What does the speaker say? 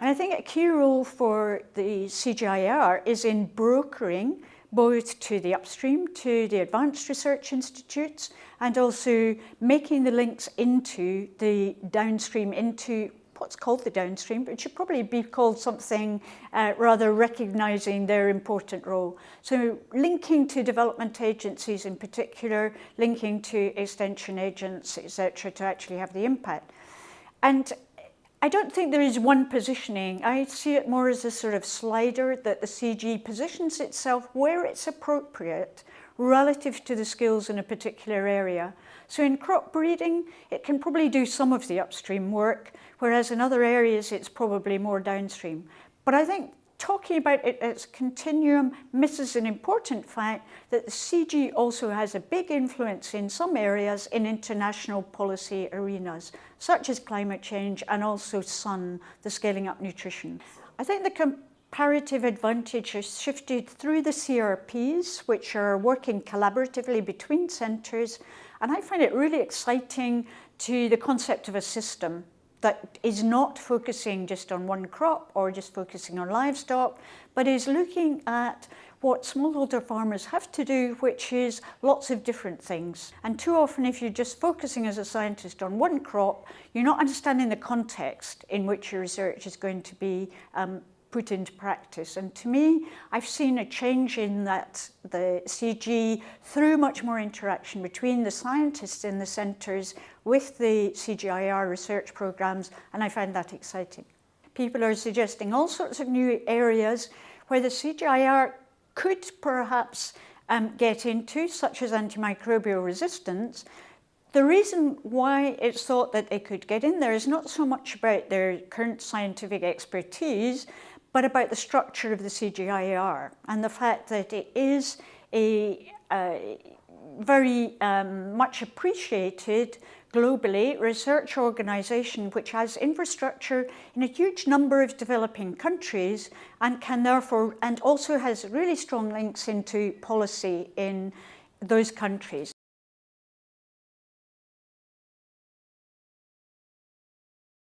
And I think a key role for the CGIAR is in brokering both to the upstream, to the advanced research institutes, and also making the links into the downstream, into what's called the downstream, but it should probably be called something rather recognising their important role. So linking to development agencies in particular, linking to extension agents, etc., to actually have the impact. And I don't think there is one positioning. I see it more as a sort of slider that the CG positions itself where it's appropriate relative to the skills in a particular area. So in crop breeding, it can probably do some of the upstream work, whereas in other areas it's probably more downstream. But I think talking about it as continuum misses an important fact that the CG also has a big influence in some areas in international policy arenas, such as climate change and also sun, the scaling up nutrition. I think the comparative advantage has shifted through the CRPs, which are working collaboratively between centres, and I find it really exciting to the concept of a system that is not focusing just on one crop or just focusing on livestock, but is looking at what smallholder farmers have to do, which is lots of different things. And too often, if you're just focusing as a scientist on one crop, you're not understanding the context in which your research is going to be put into practice. And to me, I've seen a change in that the CG, through much more interaction between the scientists in the centres with the CGIAR research programmes, and I find that exciting. People are suggesting all sorts of new areas where the CGIAR could perhaps get into, such as antimicrobial resistance. The reason why it's thought that they could get in there is not so much about their current scientific expertise, but about the structure of the CGIAR and the fact that it is a very much appreciated globally research organisation which has infrastructure in a huge number of developing countries and can therefore, and also has really strong links into policy in those countries.